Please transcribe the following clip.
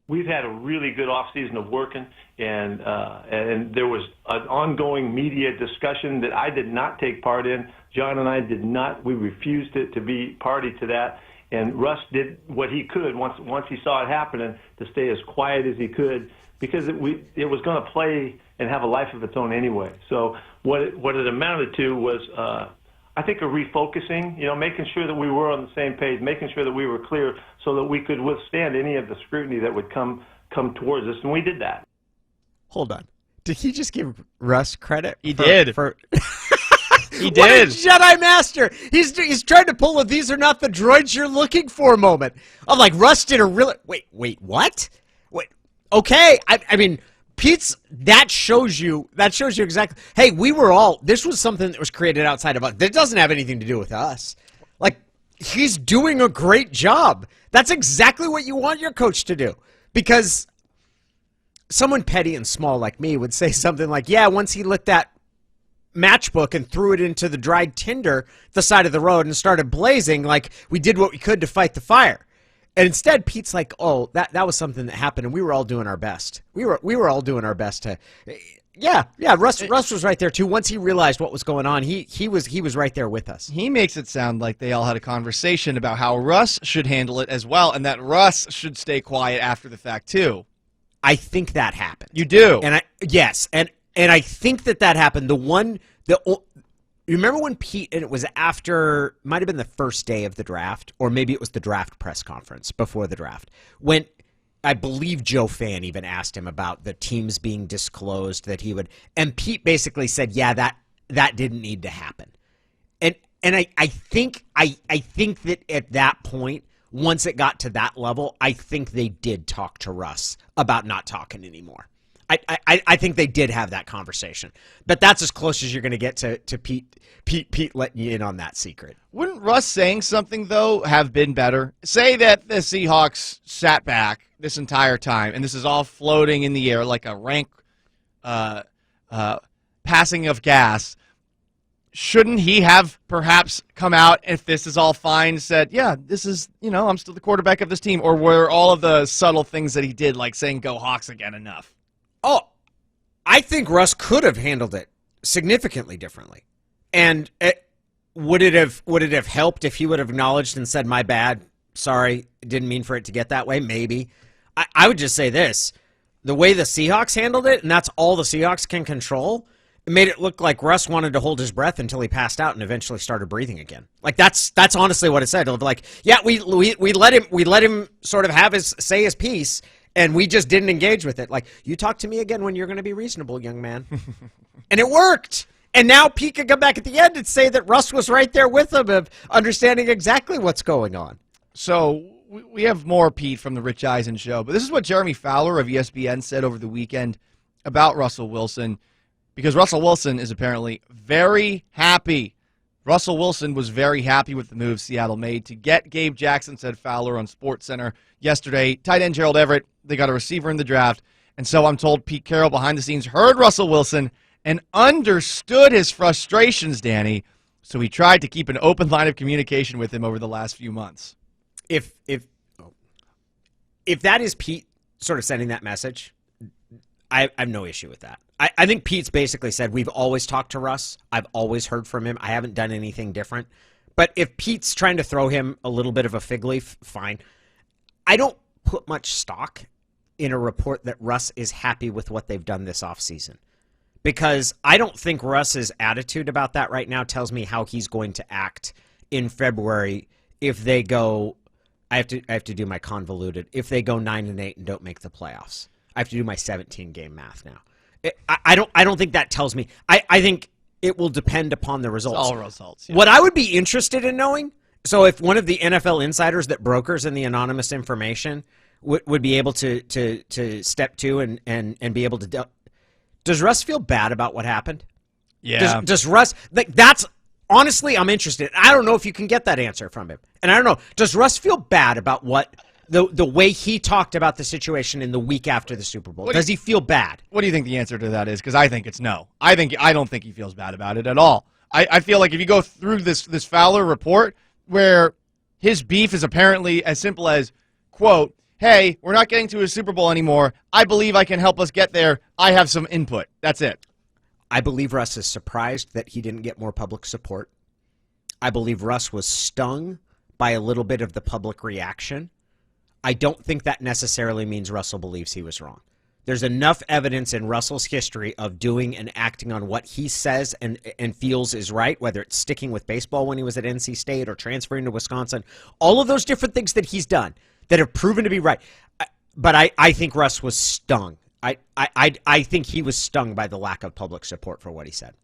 we've had a really good offseason of working, and there was an ongoing media discussion that I did not take part in. John and I did not. We refused to be party to that. And Russ did what he could once he saw it happening to stay as quiet as he could, because it was going to play and have a life of its own anyway. So what it amounted to was, I think, a refocusing, making sure that we were on the same page, making sure that we were clear so that we could withstand any of the scrutiny that would come towards us, and we did that. Hold on. Did he just give Russ credit? He did. He did. What a Jedi Master. He's trying to pull a "these are not the droids you're looking for" moment. I'm like, Russ did a really... Wait, what? Wait, okay. I mean, Pete's... That shows you exactly... Hey, this was something that was created outside of us. That doesn't have anything to do with us. Like, he's doing a great job. That's exactly what you want your coach to do. Because someone petty and small like me would say something like, yeah, once he lit that matchbook and threw it into the dried tinder at the side of the road and started blazing, like, we did what we could to fight the fire. And instead, Pete's like, oh, that was something that happened, and we were all doing our best. We were all doing our best to... Yeah, Russ was right there, too. Once he realized what was going on, he was right there with us. He makes it sound like they all had a conversation about how Russ should handle it as well, and that Russ should stay quiet after the fact, too. I think that happened. You do? Yes, and I think that happened. You remember when Pete, and it was after, might have been the first day of the draft, or maybe it was the draft press conference before the draft, when I believe Joe Fan even asked him about the teams being disclosed that he would, and Pete basically said, yeah, that didn't need to happen. And I think that at that point, once it got to that level, I think they did talk to Russ about not talking anymore. I think they did have that conversation, but that's as close as you're going to get to Pete letting you in on that secret. Wouldn't Russ saying something, though, have been better? Say that the Seahawks sat back this entire time, and this is all floating in the air like a rank passing of gas. Shouldn't he have perhaps come out, if this is all fine, said, yeah, this is, I'm still the quarterback of this team? Or were all of the subtle things that he did, like saying go Hawks again, enough? Oh, I think Russ could have handled it significantly differently. And would it have helped if he would have acknowledged and said, my bad, sorry, didn't mean for it to get that way? Maybe. I would just say this. The way the Seahawks handled it, and that's all the Seahawks can control, it made it look like Russ wanted to hold his breath until he passed out and eventually started breathing again. Like, that's honestly what it said. Like, yeah, we let him sort of say his piece, and we just didn't engage with it. Like, you talk to me again when you're going to be reasonable, young man. And it worked. And now Pete can come back at the end and say that Russ was right there with him, of understanding exactly what's going on. So we have more Pete from the Rich Eisen show, but this is what Jeremy Fowler of ESPN said over the weekend about Russell Wilson, because Russell Wilson is apparently very happy. Russell Wilson was very happy with the move Seattle made to get Gabe Jackson, said Fowler on SportsCenter yesterday. Tight end Gerald Everett, they got a receiver in the draft, and so I'm told Pete Carroll behind the scenes heard Russell Wilson and understood his frustrations, Danny, so he tried to keep an open line of communication with him over the last few months. If that is Pete sort of sending that message, I have no issue with that. I think Pete's basically said, we've always talked to Russ. I've always heard from him. I haven't done anything different. But if Pete's trying to throw him a little bit of a fig leaf, fine. I don't put much stock in a report that Russ is happy with what they've done this offseason, because I don't think Russ's attitude about that right now tells me how he's going to act in February if they go. I have to do my convoluted. If they go 9-8 and don't make the playoffs, I have to do my 17-game math now. I don't think that tells me. I think it will depend upon the results. It's all results. Yeah. What I would be interested in knowing, so if one of the NFL insiders that brokers in the anonymous information would be able to step to and be able to, does Russ feel bad about what happened? Yeah. Does Russ, that's, honestly, I'm interested. I don't know if you can get that answer from him. And I don't know, does Russ feel bad about what the way he talked about the situation in the week after the Super Bowl? Does he feel bad? What do you think the answer to that is? Because I think it's no. I don't think he feels bad about it at all. I feel like if you go through this Fowler report, where his beef is apparently as simple as, quote, hey, we're not getting to a Super Bowl anymore. I believe I can help us get there. I have some input. That's it. I believe Russ is surprised that he didn't get more public support. I believe Russ was stung by a little bit of the public reaction. I don't think that necessarily means Russell believes he was wrong. There's enough evidence in Russell's history of doing and acting on what he says and feels is right, whether it's sticking with baseball when he was at NC State or transferring to Wisconsin. All of those different things that he's done that have proven to be right. But I think Russ was stung. I think he was stung by the lack of public support for what he said.